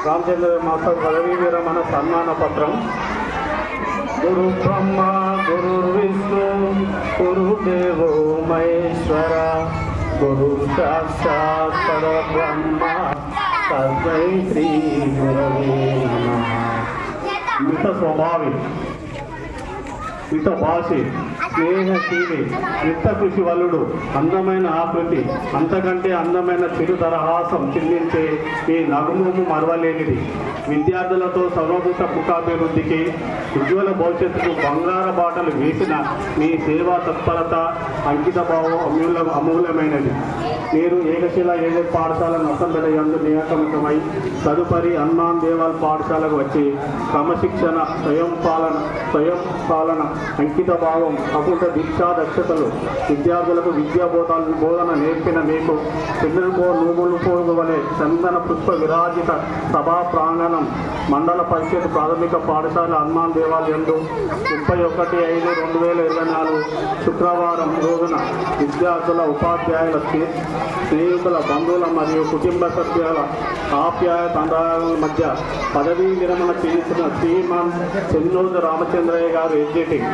Ramachandra master పదవీ విరమణ సన్మాన పత్రం. గురు బ్రహ్మ గురు విష్ణు గురుదేవో మహేశ్వర గురు సాక్షాత్ పరబ్రహ్మ తస్మై శ్రీ గురవే నమః. మిత స్వభావి, మిత భాషి, స్నేహశీలి, నిత్త కృషి వలుడు, అందమైన ఆకృతి, అంతకంటే అందమైన చిరు దరహాసం చిందించే ఈ నగుమోము మరవలేనిది. విద్యార్థులతో సర్వభూత ముఖాభివృద్ధికి, ఉజ్వల భవిష్యత్తుకు బంగార బాటలు వేసిన మీ సేవా తత్పరత, అంకిత భావం అమూల్యమైనది. మీరు ఏకశిల ఏజెడ్ పాఠశాల నర్సంపేట యందు నియామకమై తదుపరి హనుమాన్ దేవాల్ పాఠశాలకు వచ్చి క్రమశిక్షణ, స్వయం పాలన, అంకిత భావం, అకుంఠ దీక్షా దక్షతలు విద్యార్థులకు బోధన నేర్పిన మీకు చంద్రుకో నూములు పోగవలే చందన పుష్ప విరాజిత సభా ప్రాంగణం మండల పరిషత్ ప్రాథమిక పాఠశాల హనుమాన్ దేవాలయం యందు 31/5/2024 శుక్రవారం రోజున విద్యార్థుల, ఉపాధ్యాయుల, స్నేహితుల, బంధువుల మరియు కుటుంబ సభ్యుల ఆప్యాయత అనురాగాల మధ్య పదవీ విరమణ చేసిన శ్రీమాన్ చెన్నోజు రామచంద్రయ్య గారు ఎగ్జిటింగ్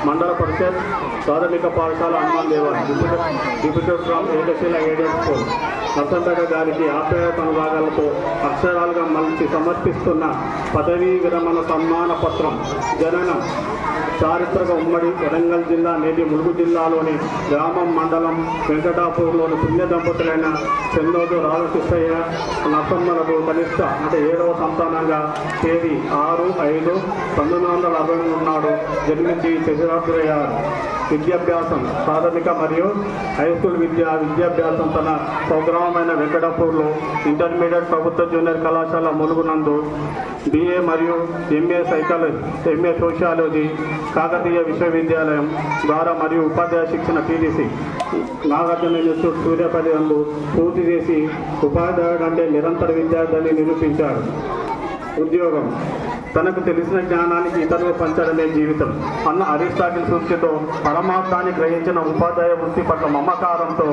మండల పరిషత్ ప్రాథమిక పాఠశాల హనుమాన్ దేవాలయం deputy from Ekasila aided school Narsampet గారికి ఆప్యాయత అనురాగాలతో అక్షరాలుగా మలిచి సమర్పిస్తున్న పదవీ విరమణ సన్మాన పత్రం. జననం చారిత్రక ఉమ్మడి వరంగల్ జిల్లా, నేటి ములుగు జిల్లాలోని గ్రామం మండలం వెంకటాపూర్లోని పుణ్య దంపతులైన చెన్నోజు రామకృష్ణయ్య నర్సమ్మలకు కనిష్ట 7వ సంతానంగా తేదీ 6/5/1960 నాడు జన్మించి శశిరాత్రయ్యారు. విద్యాభ్యాసం ప్రాథమిక మరియు హై స్కూల్ విద్యాభ్యాసం తన స్వగ్రామమైన వెంకటాపూర్లో, ఇంటర్మీడియట్ ప్రభుత్వ జూనియర్ కళాశాల ములుగునందు BA మరియు MA సోషియాలజీ కాకతీయ విశ్వవిద్యాలయం ద్వారా మరియు ఉపాధ్యాయ శిక్షణ TDC నాగార్జున ఇన్స్టిట్యూట్ సూర్యాపల్లి నందు పూర్తి చేసి ఉపాధ్యాయుడు అంటే నిరంతర విద్యార్థిని నిరూపించాడు. ఉద్యోగం తనకు తెలిసిన జ్ఞానానికి ఇతరులు పంచడమే జీవితం అన్న అరిస్టాటిల్ సూక్తితో పరమార్థాన్ని గ్రహించిన ఉపాధ్యాయ వృత్తి పట్ల మమకారంతో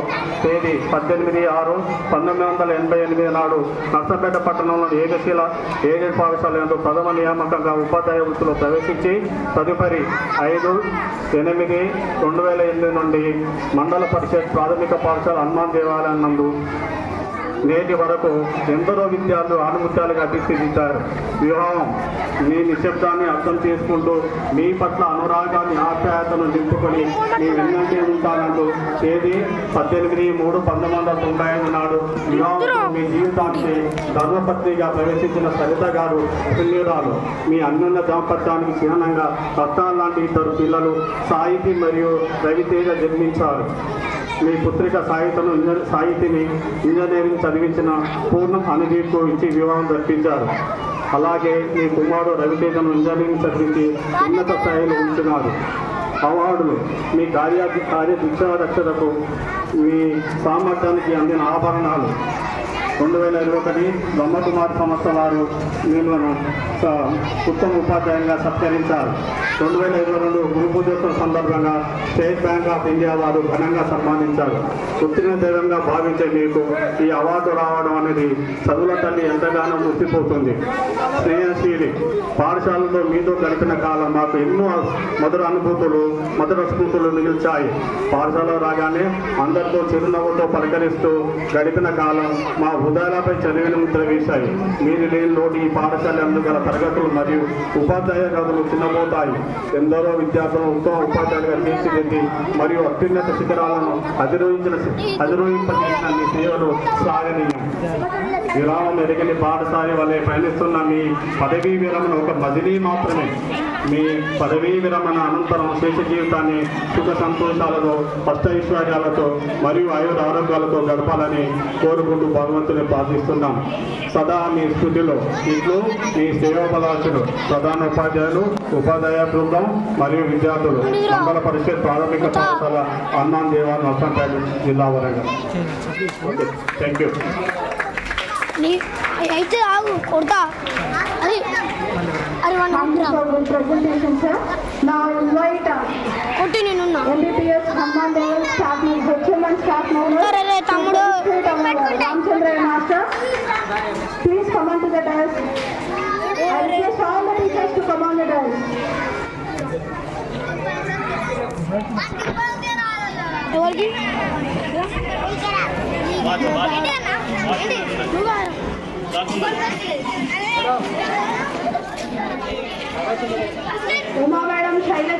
తేదీ 18/6/1988 నాడు నర్సంపేట పట్టణంలోని ఏకశిల ఏడెడ్ పాఠశాల యందు ప్రథమ నియామకంగా ఉపాధ్యాయ వృత్తిలో ప్రవేశించి తదుపరి 5/8/2008 నుండి మండల పరిషత్ ప్రాథమిక పాఠశాల హనుమాన్ దేవాలయం నందు నేటి వరకు ఎందరో విద్యార్థులు ఆణిముత్యాలుగా తీర్చిదిద్దారు. వివాహం మీ నిశ్శబ్దాన్ని అర్థం చేసుకుంటూ మీ పట్ల అనురాగాన్ని, ఆప్యాయతను నింపుకొని మీ వెన్నంటే ఉంటానంటూ తేదీ 18/3/1995 నాడు వివాహం మీ జీవితానికి ధర్మపత్నిగా ప్రవేశించిన సరిత గారు పుణ్యురాలు. మీ అన్యోన్య దాంపత్యానికి చిహ్నంగా రత్నాలు లాంటి ఇద్దరు పిల్లలు సాహితీ మరియు రవితేజ జన్మించారు. మీ పుత్రిక సాహితిని ఇంజనీరింగ్ చదివించిన పూర్ణం అనుదీప్కు ఇచ్చి వివాహం జరిపించారు. అలాగే మీ కుమారుడు రవితేజను ఇంజనీరింగ్ చదివించి ఉన్నత స్థాయిలో ఉంచున్నారు. అవార్డులు మీ కార్యదీక్షా దక్షతకు, మీ సామర్థ్యానికి అందిన ఆభరణాలు. 2021 బ్రహ్మకుమార్ సంస్థ వారు మిమ్మల్ని ఉత్తమ ఉపాధ్యాయులుగా సత్కరించారు. 2022 గురు పూజోత్సవం సందర్భంగా స్టేట్ బ్యాంక్ ఆఫ్ ఇండియా వారు ఘనంగా సన్మానించారు. ఉత్తీర్ణ దైవంగా భావించే మీకు ఈ అవార్డు రావడం అనేది చదువుల తల్లి ఎంతగానో మురిసిపోతుంది. స్నేహశీలి, పాఠశాలలో మీతో గడిపిన కాలం మాకు ఎన్నో మధుర అనుభూతులు, మధుర స్ఫూర్తులు మిగిల్చాయి. పాఠశాలలో రాగానే అందరితో చిరునవ్వుతో పలకరిస్తూ గడిపిన కాలం మా హృదయాలపై చదివిన ముద్ర వేశాయి. మీరు లేని లోటు ఈ పాఠశాల అందుగల తరగతులు మరియు ఉపాధ్యాయ గదులు చిన్నబోతాయి. ఎందరో విద్యార్థులను ఉత్తమ ఉపాధ్యాయులుగా తీర్చిదిద్ది మరియు అత్యున్నత శిఖరాలను అధిరోహింపజేసిన మీ సేవలు సాగనీయం. విరామం ఎరగని పాఠశాల వలె పయనిస్తున్న మీ పదవీ విరమణ ఒక బదిలీ మాత్రమే. మీ పదవీ విరమణ అనంతరం శేష జీవితాన్ని సుఖ సంతోషాలతో, అష్టైశ్వర్యాలతో మరియు ఆరోగ్యాలతో గడపాలని కోరుకుంటూ భగవంతుని ప్రార్థిస్తున్నాం. సదా మీ స్థుతిలో ఇట్లు మీ సేవాపదార్థులు, ప్రధాన ఉపాధ్యాయులు, ఉపాధ్యాయ బృందం మరియు విద్యార్థులు, మండల పరిషత్ ప్రాథమిక పాఠశాల హనుమాన్ దేవాలయం నర్సంపేట జిల్లా వరంగల్. Okay, thank you. అయితే ఆగు కొడతా అది అరే presentation sir. Now invite కొట్టి నేను MBBS Hanuman Deval staff members, HM and staff members. తమ్ముడు Ramchandra master Please come on to the desk. I request all the teachers to come on the desk. ఎవరికి Uma Madam, Shaila